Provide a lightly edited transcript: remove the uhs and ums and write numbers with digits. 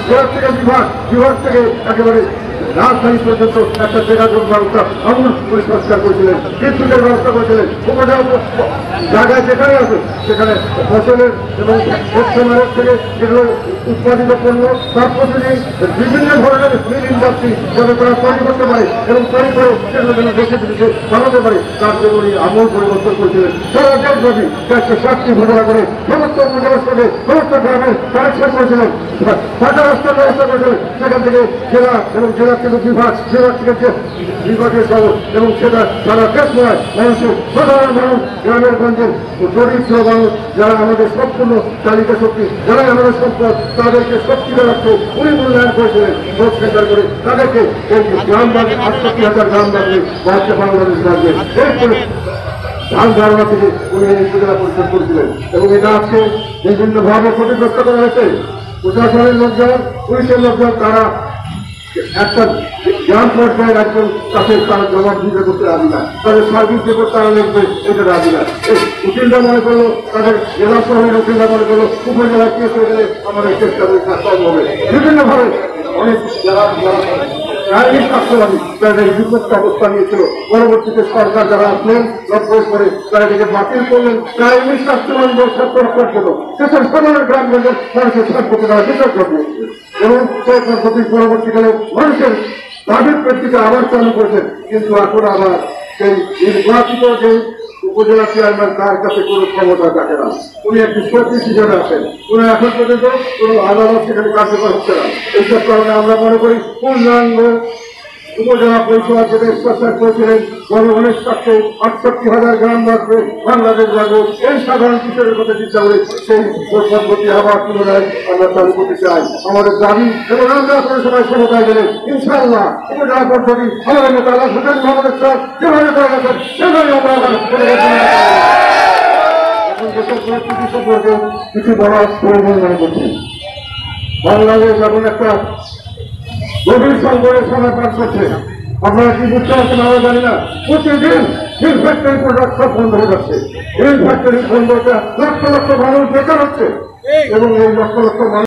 জেলা থেকে বিভাগ, বিভাগ থেকে একেবারে রাজধানী পর্যন্ত একটা যোগাযোগ ব্যবস্থা আমূল পরিষ্কার করেছিলেন, বিদ্যুতের ব্যবস্থা করেছিলেন। জায়গায় যেখানে আছে সেখানে ফসলের এবং শস্যমের থেকে যেগুলো উৎপাদিত পণ্য তার প্রতিদিন বিভিন্ন ধরনের মিল ইন্ডাস্ট্রি যাতে তারা তৈরি করতে পারে এবং তৈরি করে সেগুলো যেন দেশে বিদেশে বানাতে পারে তার জন্য উনি আমূল পরিবর্তন করেছিলেন। সারা দেশব্যাপী 460টি ঘোষণা করে সমস্ত উপজেলাকে সমস্ত গ্রামে কানেকশন করেছিলেন, ঢাকা রাস্তার ব্যবস্থা করেছিলেন। সেখান থেকে জেলা এবং জেলা থেকে বিভাগ, বিভাগ থেকে বিভাগের শহর এবং সেটা সারা দেশ নয় মানুষের সাধারণ মানুষ গ্রামের গঞ্জের দরিদ্র মানুষ যারা আমাদের সম্পূর্ণ চালিকা শক্তি, যারাই আমাদের সম্পদ তাদেরকে শক্তিতে রাখতে উনি মূল্যায়ন করেছিলেন। ভোট সেন্টার করে তাদেরকে এই গ্রামবাসী 68,000 গ্রামবাসী বাংলাদেশ রাখবে এরপরে ধান ধারণা থেকে উনি এই উপজেলা পরিষদ করেছিলেন এবং এটা আজকে বিভিন্নভাবে ক্ষতিগ্রস্ত করা হয়েছে। প্রশাসনের লোকজন, পুলিশের লোকজন তারা একটা গ্রাম পর্যায়ের একজন তাকে তারা জবাব দিতে করতে রাজি না, তাদের সার্ভিস পেপার তারা লিখবে এটা রাজি না। উকিলরা মনে করলো, তাদের জেলা শহরের উকিলরা মনে করলো উপজেলায় কেস হয়ে গেলে আমাদের চেষ্টা করে কম হবে। বিভিন্নভাবে অনেক যারা রাজনীতি রাষ্ট্রবাদী তাদের বিপক্ষ অবস্থা নিয়েছিল। পরবর্তীতে সরকার যারা আসলেন লক্ষ্য করে তারা এটাকে বাতিল করলেন। রাজনীতি রাষ্ট্রবাদী স্বার্থ রক্ষার জন্য দেশের সাধারণ গ্রামগঞ্জের মানুষের স্বার্থকে তারা বিচার করবে এবং সেই পদ্ধতির পরবর্তীকালে মানুষের দাবির প্রেক্ষিতে আবার চালু করেছেন। কিন্তু এখন আবার সেই নির্বাচিত যে উপজেলা চেয়ারম্যান তার কাছে কোনো ক্ষমতা থাকে না, উনি একটি সচিব হিসেবে আছেন। উনি এখন পর্যন্ত কোনো আদালত সেখানে কার্যকর হচ্ছে না। এইসব কারণে আমরা মনে করি পূর্ণাঙ্গ উপজেলা পরিষদ যেটা স্পষ্ট করেছিলেন জনগণের স্বার্থে 68,000 গ্রাম রাখবে, বাংলাদেশ রাখবে, এই সাধারণ বিষয়ের কথা চিন্তা করে সেই পদ্ধতি আবার পুনরায় আমরা চালু করতে চাই। আমাদের দাবি এবং আমরা আপনার সবাই ক্ষমতায় গেলে ইনশাআল্লাহ উপজেলা পদ্ধতি আমাদের নেতা হোসেন মোহাম্মদ সাহেব যেভাবে করে গেছেন সেভাবে আমরা এখন দেশের পরিস্থিতি সম্পর্কে কিছু বলার প্রয়োজন মনে করছি। বাংলাদেশ এখন একটা গভীর সংকটের সময় পার করছে। আপনারা কি বুঝতে পারছেন আমরা জানি না। প্রতিদিন হিল ফ্যাক্টরি প্রোডাক্ট সব বন্ধ হয়ে যাচ্ছে। হিল ফ্যাক্টরি বন্ধ হচ্ছে, লক্ষ লক্ষ মানুষ বেকার হচ্ছে এবং এই লক্ষ লক্ষ মানুষ